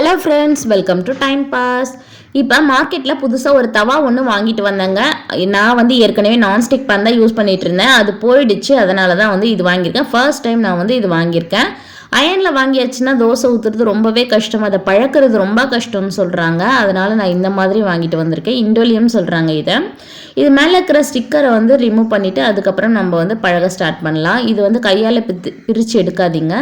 Hello friends, welcome to time pass. இப்போ மார்க்கெட்டில் புதுசாக ஒரு தவா ஒன்று வாங்கிட்டு வந்தேங்க. நான் வந்து ஏற்கனவே நான்ஸ்டிக் பேன் தான் யூஸ் பண்ணிட்டு இருந்தேன். அது போயிடுச்சு, அதனால தான் வந்து இது வாங்கியிருக்கேன். ஃபர்ஸ்ட் டைம் நான் வந்து இது வாங்கியிருக்கேன். அயனில் வாங்கியாச்சுன்னா தோசை ஊற்றுறது ரொம்பவே கஷ்டம், அதை பழக்கிறது ரொம்ப கஷ்டம்னு சொல்கிறாங்க. அதனால் நான் இந்த மாதிரி வாங்கிட்டு வந்திருக்கேன். இண்டோலியம் சொல்கிறாங்க இதை. இது மேலே இருக்கிற ஸ்டிக்கரை வந்து ரிமூவ் பண்ணிவிட்டு அதுக்கப்புறம் நம்ம வந்து பழக ஸ்டார்ட் பண்ணலாம். இது வந்து கையால் பிரித்து எடுக்காதீங்க.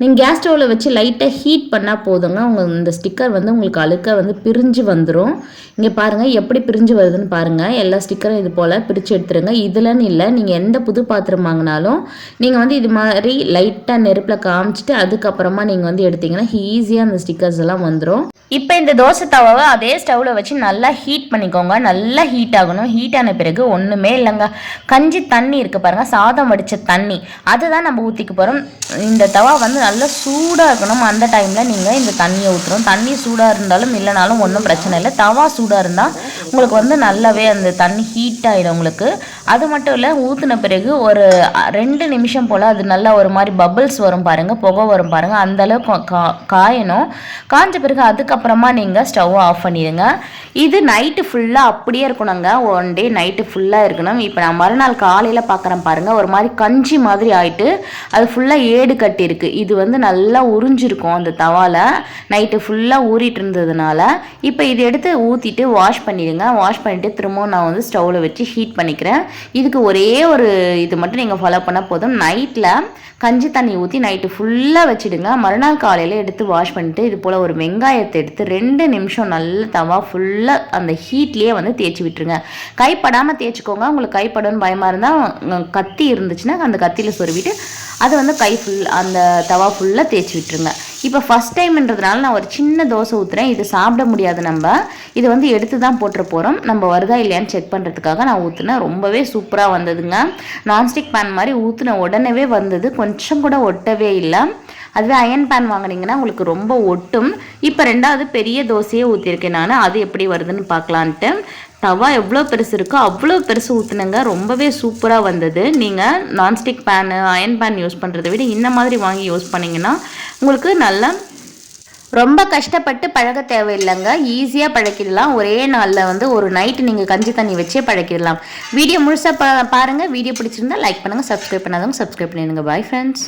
நீங்கள் கேஸ் ஸ்டவ்வில் வச்சு லைட்டாக ஹீட் பண்ணால் போதுங்க. இந்த ஸ்டிக்கர் வந்து உங்களுக்கு அழுக்க வந்து பிரிஞ்சு வந்துடும். இங்கே பாருங்கள் எப்படி பிரிஞ்சு வருதுன்னு பாருங்கள். எல்லா ஸ்டிக்கரும் இது போல் பிரித்து எடுத்துருங்க. இதுலன்னு இல்லை, நீங்கள் எந்த புது பாத்திரம் வாங்கினாலும் நீங்கள் வந்து இது மாதிரி லைட்டாக நெருப்பில் காமிச்சிட்டு அதுக்கப்புறமா நீங்கள் வந்து எடுத்தீங்கன்னா ஈஸியாக அந்த ஸ்டிக்கர்ஸ் எல்லாம் வந்துடும். இப்போ இந்த தோசை தவாவை அதே ஸ்டவ்வில் வச்சு நல்லா ஹீட் பண்ணிக்கோங்க. நல்லா ஹீட் ஆகணும். ஹீட் ஆன பிறகு ஒன்றுமே இல்லைங்க, கஞ்சி தண்ணி இருக்குது பாருங்கள், சாதம் வடித்த தண்ணி, அதுதான் நம்ம ஊற்றிக்க போகிறோம். இந்த தவா வந்து நல்லா சூடாக இருக்கணும். அந்த டைமில் நீங்கள் இந்த தண்ணியை ஊற்றணும். தண்ணி சூடாக இருந்தாலும் இல்லைனாலும் ஒன்றும் பிரச்சனை இல்லை. தவா சூடாக இருந்தால் உங்களுக்கு வந்து நல்லாவே அந்த தண்ணி ஹீட் ஆகிடும் உங்களுக்கு. அது மட்டும் இல்லை, ஊற்றின பிறகு ஒரு 2 நிமிஷம் போல் அது நல்லா ஒரு மாதிரி பபிள்ஸ் வரும் பாருங்கள், புகை வரும் பாருங்கள், அந்தளவுக்கு காயணும். காஞ்ச பிறகு அதுக்கப்புறமா நீங்கள் ஸ்டவ்வை ஆஃப் பண்ணிடுங்க. இது நைட்டு ஃபுல்லாக அப்படியே இருக்கணுங்க. ஒன் டே நைட்டு ஃபுல்லாக இருக்கணும். இப்போ நான் மறுநாள் காலையில் பார்க்குறேன் பாருங்கள், ஒரு மாதிரி கஞ்சி மாதிரி ஆகிட்டு அது ஃபுல்லாக ஏடு கட்டியிருக்கு. இது வந்து நல்லா உறிஞ்சிருக்கும் அந்த தவாவில், நைட்டு ஃபுல்லாக ஊறிட்டு இருந்ததுனால. இப்போ இது எடுத்து ஊற்றிட்டு வாஷ் பண்ணிடுங்க. வாஷ் பண்ணிவிட்டு திரும்பவும் நான் வந்து ஸ்டவ்வில் வச்சு ஹீட் பண்ணிக்கிறேன். இதுக்கு ஒரே ஒரு இது மட்டும் நீங்கள் ஃபாலோ பண்ணால் போதும். நைட்டில் கஞ்சி தண்ணி ஊற்றி நைட்டு ஃபுல்லாக வச்சுடுங்க. மறுநாள் காலையில் எடுத்து வாஷ் பண்ணிவிட்டு இது போல் ஒரு வெங்காயத்தை எடுத்து 2 நிமிஷம் நல்ல தவா ஃபுல்லாக அந்த ஹீட்லேயே வந்து தேய்ச்சி விட்டுருங்க. கைப்படாமல் தேய்ச்சிக்கோங்க. உங்களுக்கு கைப்படணும்னு பயமாக இருந்தால் கத்தி இருந்துச்சுன்னா அந்த கத்தியில் சொருவிட்டு அது வந்து அந்த தவா ஃபுல்லாக தேய்ச்சி விட்டுருங்க. இப்போ ஃபஸ்ட் டைம்ன்றதுனால நான் ஒரு சின்ன தோசை ஊற்றுறேன். இது சாப்பிட முடியாது, நம்ம இது வந்து எடுத்து தான் போட்டுற போகிறோம். நம்ம வருதா இல்லையான்னு செக் பண்ணுறதுக்காக நான் ஊற்றுனேன். ரொம்பவே சூப்பராக வந்ததுங்க. நான்ஸ்டிக் பேன் மாதிரி ஊற்றின உடனே வந்தது, கொஞ்சம் கூட ஒட்டவே இல்லை. அதுவே அயன் பேன் வாங்கினீங்கன்னா உங்களுக்கு ரொம்ப ஒட்டும். இப்போ 2வது பெரிய தோசையே ஊற்றிருக்கேன் நான், அது எப்படி வருதுன்னு பார்க்கலான்ட்டு. தவா எவ்வளோ பெருசு இருக்கோ அவ்வளோ பெருசு ஊற்றுனுங்க. ரொம்பவே சூப்பராக வந்தது. நீங்கள் nonstick pan iron pan use பண்ணுறதை விட இந்த மாதிரி வாங்கி யூஸ் பண்ணிங்கன்னா உங்களுக்கு நல்லா ரொம்ப கஷ்டப்பட்டு பழக தேவையில்லைங்க. ஈஸியாக பழக்கிடலாம். ஒரே நாளில் வந்து ஒரு நைட்டு நீங்கள் கஞ்சி தண்ணி வச்சே பழக்கிடலாம். வீடியோ முழுசாக பாருங்கள். வீடியோ பிடிச்சிருந்தா லைக் பண்ணுங்கள். சப்ஸ்கிரைப் பண்ணாதவங்க சப்ஸ்கிரைப் பண்ணிடுங்க. Bye friends.